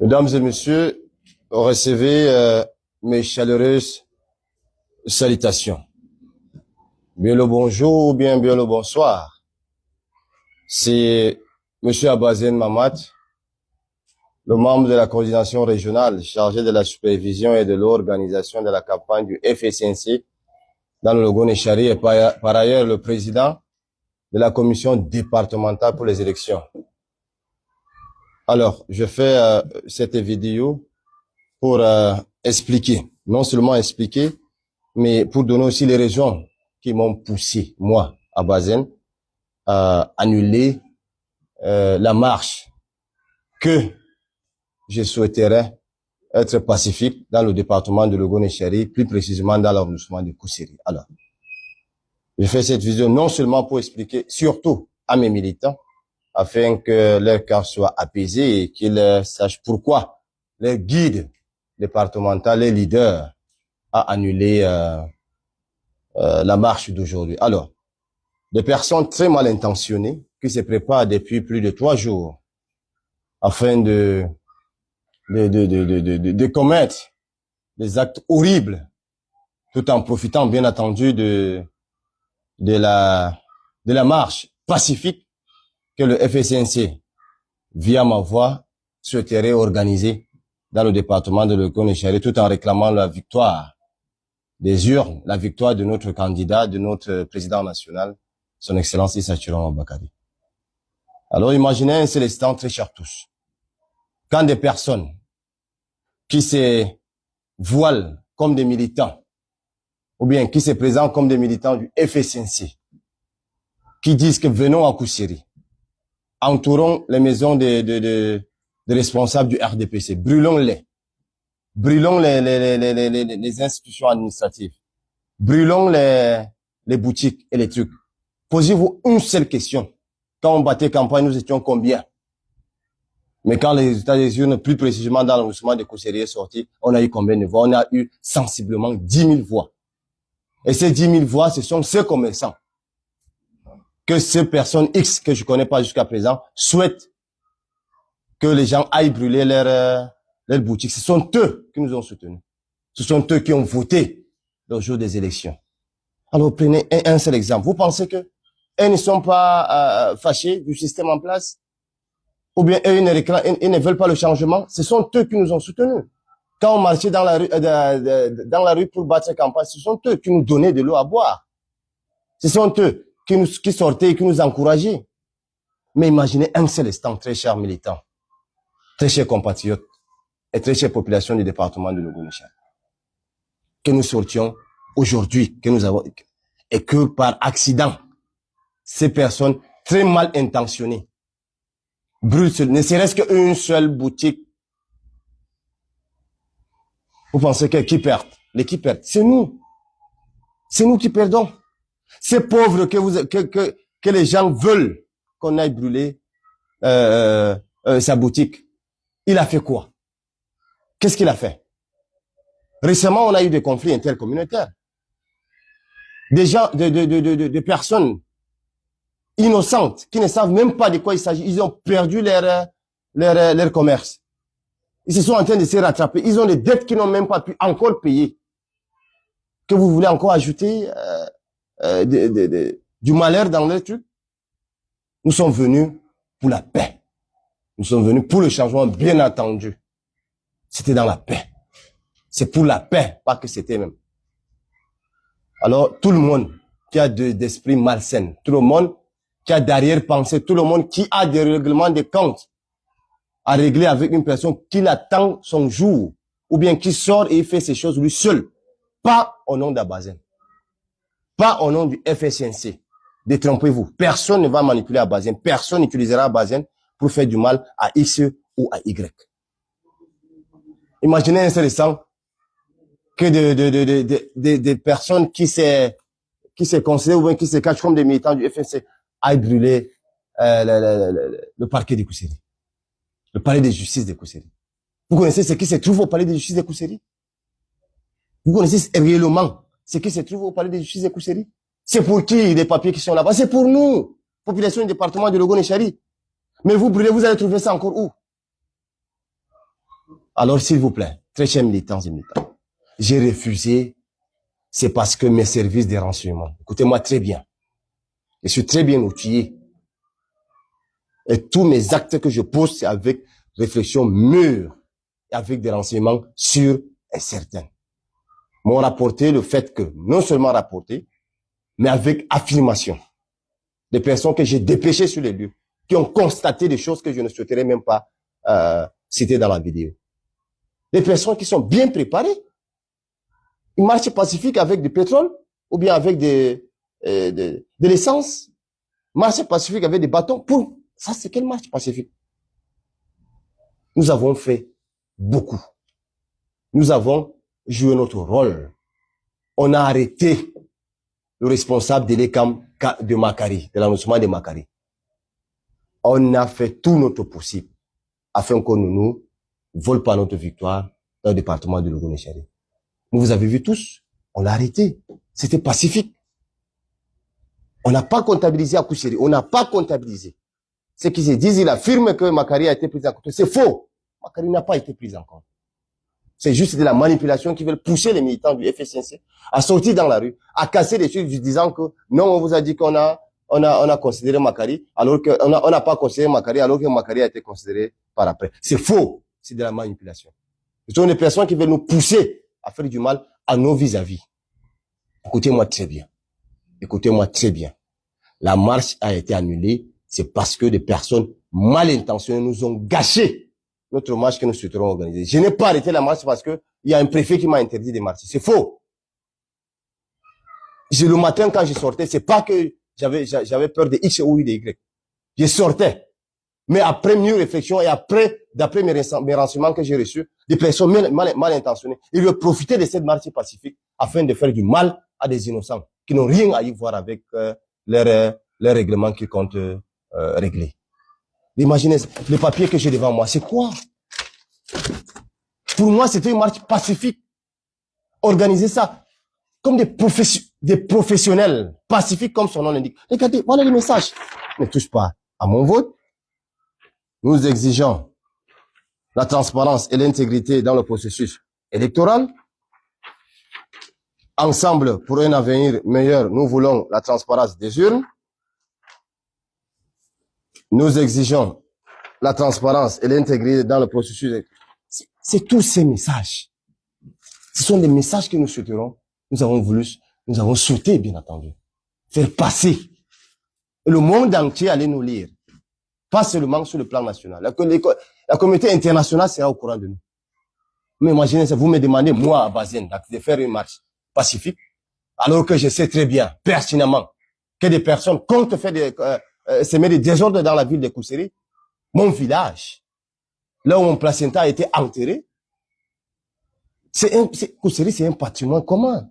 Mesdames et messieurs, recevez mes chaleureuses salutations. Bien le bonjour ou bien le bonsoir. C'est Monsieur Abazen Mamat, le membre de la coordination régionale chargé de la supervision et de l'organisation de la campagne du FSNC dans le Logo-Nechari et par ailleurs le président de la commission départementale pour les élections. Alors, je fais cette vidéo pour expliquer, non seulement expliquer, mais pour donner aussi les raisons qui m'ont poussé, moi, Abazen, à annuler la marche que je souhaiterais être pacifique dans le département de Logo-Nechari, plus précisément dans l'arrondissement de Koussiri. Alors, je fais cette vidéo non seulement pour expliquer, surtout à mes militants, afin que leur cœur soit apaisé et qu'ils sachent pourquoi leur guide départemental, les leaders, a annulé la marche d'aujourd'hui. Alors, des personnes très mal intentionnées qui se préparent depuis plus de 3 jours afin de commettre des actes horribles, tout en profitant bien entendu de la marche pacifique que le FSNC, via ma voix, souhaiterait organiser dans le département de Logo-Nechari, tout en réclamant la victoire des urnes, la victoire de notre candidat, de notre président national, son Excellence Issa Tchiron Bakari. Alors imaginez un seul instant, très chers tous, quand des personnes qui se voilent comme des militants, ou bien qui se présentent comme des militants du FSNC, qui disent que venons à Koussiri, entourons les maisons des responsables du RDPC, brûlons-les, brûlons les institutions administratives, brûlons les boutiques et les trucs. Posez-vous une seule question. Quand on battait campagne, nous étions combien? Mais quand les résultats des urnes, plus précisément dans l'arrondissement de Koussiri est sorti, on a eu combien de voix? On a eu sensiblement 10 000 voix. Et ces 10 000 voix, ce sont ces commerçants que ces personnes X que je connais pas jusqu'à présent souhaitent que les gens aillent brûler leur boutique. Ce sont eux qui nous ont soutenus. Ce sont eux qui ont voté le jour des élections. Alors prenez un seul exemple. Vous pensez que eux ne sont pas fâchés du système en place? Ou bien eux, ils ne veulent pas le changement? Ce sont eux qui nous ont soutenus. Quand on marchait dans la rue pour battre campagne, ce sont eux qui nous donnaient de l'eau à boire. Ce sont eux qui sortaient et qui nous encourageaient. Mais imaginez un seul instant, très chers militants, très chers compatriotes et très chère population du département de Logo-Nechari, que nous sortions aujourd'hui, et que par accident, ces personnes très mal intentionnées brûlent, ne serait-ce qu'une seule boutique. Vous pensez qui perd? Les qui perdent, c'est nous. C'est nous qui perdons. Ces pauvres que les gens veulent qu'on aille brûler sa boutique. Il a fait quoi? Qu'est-ce qu'il a fait? Récemment, on a eu des conflits intercommunautaires. Des gens, des personnes innocentes qui ne savent même pas de quoi il s'agit. Ils ont perdu leur commerce. Ils se sont en train de se rattraper. Ils ont des dettes qu'ils n'ont même pas pu encore payer. Que vous voulez encore ajouter du malheur dans leur truc? Nous sommes venus pour la paix. Nous sommes venus pour le changement, bien entendu. C'était dans la paix. C'est pour la paix, pas que c'était même. Alors, tout le monde qui a d'esprit malsain, tout le monde qui a d'arrière-pensée, tout le monde qui a des règlements de compte à régler avec une personne qui attend son jour, ou bien qui sort et fait ces choses lui seul. Pas au nom d'Abazen. Pas au nom du FSNC. Détrompez-vous. Personne ne va manipuler Abazen. Personne n'utilisera Abazen pour faire du mal à X ou à Y. Imaginez un seul instant que des personnes qui se considèrent ou bien qui se cachent comme des militants du FNC aillent brûler le parquet de Kousséri, le palais de justice de Kousséri. Vous connaissez ce qui se trouve au palais de justice de Kousséri? Vous connaissez réellement ce qui se trouve au palais de justice de Kousséri? C'est pour qui les papiers qui sont là-bas? C'est pour nous, population du département de Logo-Nechari. Mais vous brûlez, vous allez trouver ça encore où? Alors, s'il vous plaît, très chers militants et militants, j'ai refusé, c'est parce que mes services de renseignement, écoutez-moi très bien, je suis très bien outillé. Et tous mes actes que je pose, c'est avec réflexion mûre et avec des renseignements sûrs et certains. M'ont rapporté le fait que, non seulement rapporté, mais avec affirmation. Des personnes que j'ai dépêchées sur les lieux, qui ont constaté des choses que je ne souhaiterais même pas citer dans la vidéo. Des personnes qui sont bien préparées. Une marche pacifique avec du pétrole, ou bien avec de l'essence. Marche pacifique avec des bâtons. Ça, c'est quelle marche pacifique? Nous avons fait beaucoup. Nous avons joué notre rôle. On a arrêté le responsable de l'ECAM de Makari, de l'annoncement de Makari. On a fait tout notre possible afin qu'on ne nous vole pas notre victoire dans le département de Logo-Nechari. Vous avez vu tous, on l'a arrêté. C'était pacifique. On n'a pas comptabilisé à Kousséri. On n'a pas comptabilisé. Ce qui se disent, il affirme que Makari a été pris en compte. C'est faux. Makari n'a pas été pris en compte. C'est juste de la manipulation qui veulent pousser les militants du FSNC à sortir dans la rue, à casser les trucs, disant que non, on vous a dit qu'on a considéré Makari, alors qu'on n'a pas considéré Makari, alors que Makari a été considéré par après. C'est faux. C'est de la manipulation. Ce sont des personnes qui veulent nous pousser à faire du mal à nos vis-à-vis. Écoutez-moi très bien. Écoutez-moi très bien. La marche a été annulée, c'est parce que des personnes mal intentionnées nous ont gâché notre marche que nous souhaiterons organiser. Je n'ai pas arrêté la marche parce que il y a un préfet qui m'a interdit de marcher. C'est faux. Le matin, quand je sortais, c'est pas que j'avais peur de X ou de Y. Je sortais. Mais après mieux réflexion et d'après mes renseignements que j'ai reçus, des personnes mal intentionnées, ils veulent profiter de cette marche pacifique afin de faire du mal à des innocents qui n'ont rien à y voir avec leur règlement qu'ils comptent régler. Imaginez, le papier que j'ai devant moi, c'est quoi? Pour moi, c'était une marche pacifique. Organiser ça comme des professionnels pacifiques comme son nom l'indique. Regardez, voilà le message. Ne touche pas à mon vote. Nous exigeons la transparence et l'intégrité dans le processus électoral. Ensemble, pour un avenir meilleur, nous voulons la transparence des urnes. Nous exigeons la transparence et l'intégrité dans le processus. C'est tous ces messages. Ce sont des messages que nous souhaiterons. Nous avons souhaité, bien entendu, faire passer. Et le monde entier allait nous lire. Pas seulement sur le plan national. La communauté internationale sera au courant de nous. Mais imaginez ça, vous me demandez, moi, à Bazen, de faire une marche pacifique, alors que je sais très bien, pertinemment, que des personnes comptent faire semer des désordres dans la ville de Kousséri. Mon village, là où mon placenta a été enterré, Kousséri, c'est un patrimoine commun.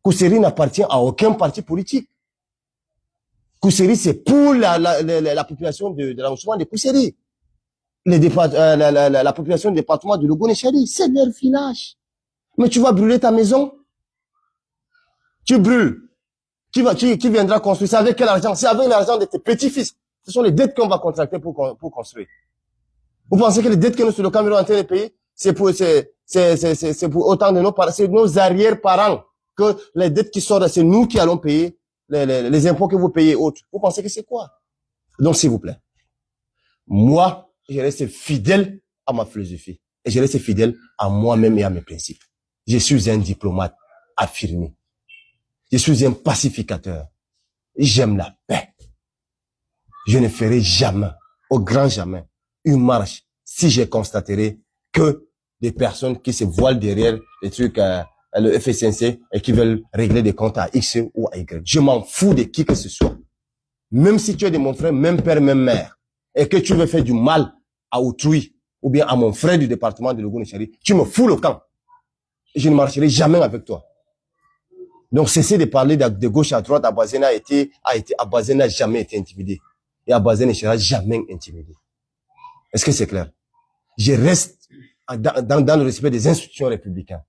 Kousséri n'appartient à aucun parti politique. Kousséri, c'est pour la population de l'arrondissement de Kousséri. La population du département de Logo-Nechari, c'est leur village. Mais tu vas brûler ta maison. Tu brûles. Qui viendra construire? C'est avec quel argent? C'est avec l'argent de tes petits-fils. Ce sont les dettes qu'on va contracter pour construire. Vous pensez que les dettes que nous, sur le Cameroun, en train de payer, c'est pour autant de nos parents, c'est nos arrière-parents, que les dettes qui sortent, c'est nous qui allons payer les impôts que vous payez autres. Vous pensez que c'est quoi? Donc, s'il vous plaît. Moi, je reste fidèle à ma philosophie. Et je reste fidèle à moi-même et à mes principes. Je suis un diplomate affirmé. Je suis un pacificateur. J'aime la paix. Je ne ferai jamais, au grand jamais, une marche si je constaterai que des personnes qui se voilent derrière les trucs, le FSNC, et qui veulent régler des comptes à X ou à Y. Je m'en fous de qui que ce soit. Même si tu es de mon frère, même père, même mère, et que tu veux faire du mal à autrui, ou bien à mon frère du département de Logo-Nechari, tu me fous le camp. je ne marcherai jamais avec toi. Donc, cessez de parler de gauche à droite. Abazen Abazen n'a jamais été intimidé. Et Abazen ne sera jamais intimidé. Est-ce que c'est clair? Je reste dans le respect des institutions républicaines.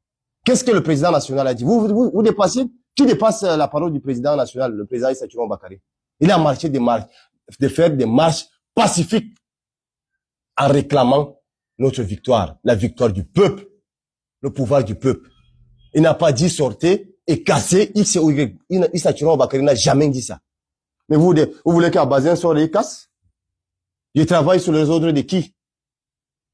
Qu'est-ce que le président national a dit? Vous dépassez, qui dépasse la parole du président national, le président Issa Thiron Bakary? Il a marché de faire des marches pacifiques en réclamant notre victoire, la victoire du peuple, le pouvoir du peuple. Il n'a pas dit sortez et cassez X ou Y. Issa Thiron Bakary n'a jamais dit ça. Mais vous voulez qu'Abazen sorte et casse? Je travaille sur les ordres de qui?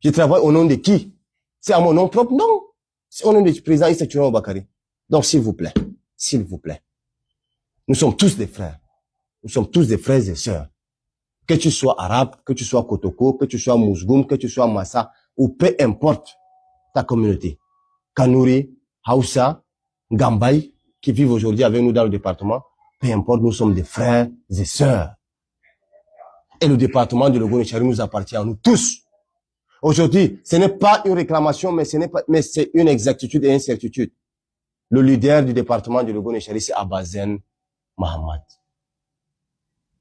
Je travaille au nom de qui? C'est à mon nom propre? Non. C'est au nom du président Issa Thiron Bakary. Donc, s'il vous plaît, nous sommes tous des frères. Nous sommes tous des frères et sœurs. Que tu sois arabe, que tu sois Kotoko, que tu sois Mousgoum, que tu sois Massa, ou peu importe ta communauté. Kanouri, Hausa, Gambay, qui vivent aujourd'hui avec nous dans le département, peu importe, nous sommes des frères et sœurs. Et le département de Logo-Nechari nous appartient à nous tous. Aujourd'hui, ce n'est pas une réclamation, mais c'est une exactitude et une certitude. Le leader du département de Logo-Nechari, c'est Abazen Mahamad.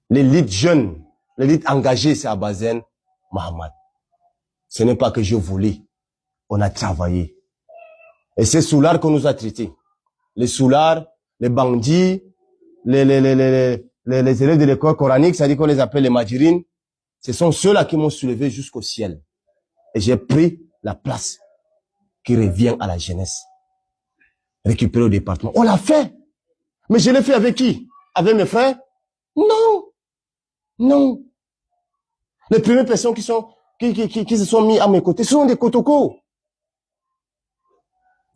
L'élite jeune, l'élite engagée, c'est Abazen Mahamad. Ce n'est pas que je voulais. On a travaillé. Et c'est soulards qu'on nous a traités. Les soulards, les bandits, les élèves de l'école coranique, c'est-à-dire qu'on les appelle les madjirines, ce sont ceux-là qui m'ont soulevé jusqu'au ciel. Et j'ai pris la place qui revient à la jeunesse. Récupérer au département. On l'a fait. Mais je l'ai fait avec qui? Avec mes frères? Non. Non. Les premières personnes qui se sont mis à mes côtés, ce sont des Kotoko.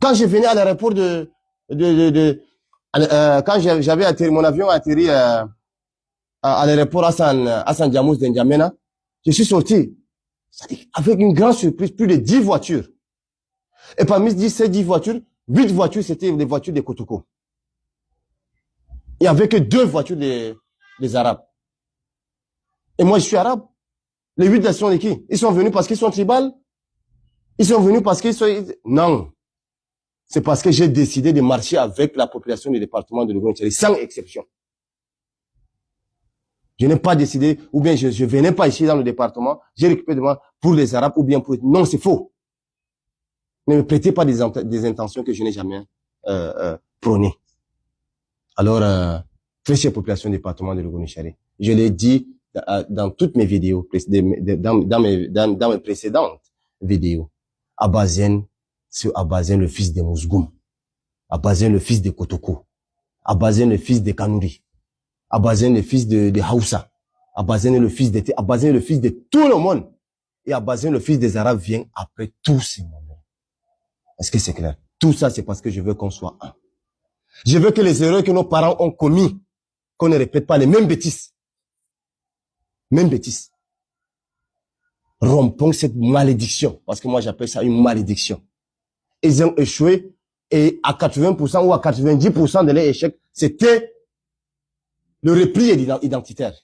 Quand je venais à l'aéroport quand j'avais atterri, mon avion a atterri à l'aéroport Hassan Diamous d'Ndiamena, je suis sorti. C'est-à-dire avec une grande surprise, plus de 10 voitures. Et parmi ces 10 voitures, 8 voitures, c'était des voitures des Kotoko. Il n'y avait que 2 voitures des Arabes. Et moi, je suis arabe. Les 8 sont de qui? Ils sont venus parce qu'ils sont tribales? Ils sont venus parce qu'ils sont... Non. C'est parce que j'ai décidé de marcher avec la population du département de Logo-Nechari, sans exception. Je n'ai pas décidé, ou bien je venais pas ici dans le département, j'ai récupéré devant pour les Arabes, ou bien pour... Non, c'est faux. Ne me prêtez pas des intentions que je n'ai jamais prônées. Alors, très chère population du département de Logo-Nechari, je l'ai dit dans toutes mes vidéos, dans mes précédentes vidéos, Abazen, c'est Abazen le fils de Mousgoum, Abazen le fils de Kotoko, Abazen le fils de Kanouri, Abazen le fils de Hausa, Abazen le fils de tout le monde, et Abazen le fils des Arabes vient après tous ces moments. Est-ce que c'est clair? Tout ça, c'est parce que je veux qu'on soit un. Je veux que les erreurs que nos parents ont commis, qu'on ne répète pas les mêmes bêtises. Même bêtises. Rompons cette malédiction, parce que moi j'appelle ça une malédiction. Ils ont échoué, et à 80% ou à 90% de leurs échecs, c'était le repli identitaire.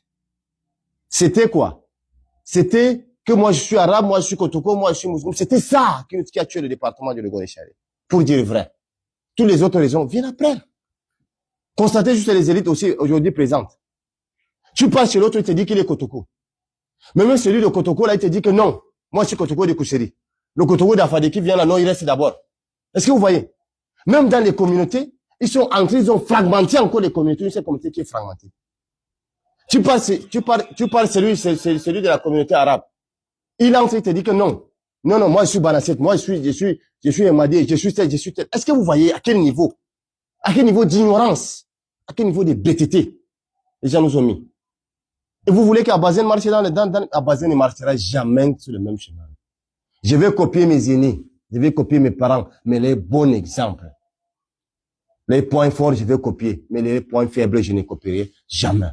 C'était quoi? C'était que moi je suis arabe, moi je suis Kotoko, moi je suis musulman. C'était ça qui a tué le département de Logo-Nechari. Pour dire vrai. Toutes les autres raisons viennent après. Constatez juste les élites aussi aujourd'hui présentes. Tu passes chez l'autre, il te dit qu'il est Kotoko. Mais même celui de Kotoko, là, il te dit que non. Moi, je suis Kotoko de Koucheri. Le Kotoko d'Afade qui vient là, non, il reste d'abord. Est-ce que vous voyez? Même dans les communautés, ils sont entrés, ils ont fragmenté encore les communautés, une communauté qui est fragmentée. Tu parles celui de la communauté arabe. Il entre, il te dit que non. Non, moi, je suis Banasset, moi, je suis Emadé, je suis tel. Est-ce que vous voyez à quel niveau? À quel niveau d'ignorance? À quel niveau de bêtité les gens nous ont mis? Et vous voulez qu'Abazen marche Abazen ne marchera jamais sur le même chemin. Je vais copier mes aînés, je vais copier mes parents, mais les bons exemples. Les points forts, je vais copier, mais les points faibles, je ne copierai jamais.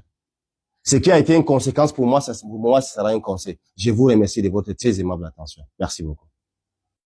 Ce qui a été une conséquence pour moi, ça sera un conseil. Je vous remercie de votre très aimable attention. Merci beaucoup.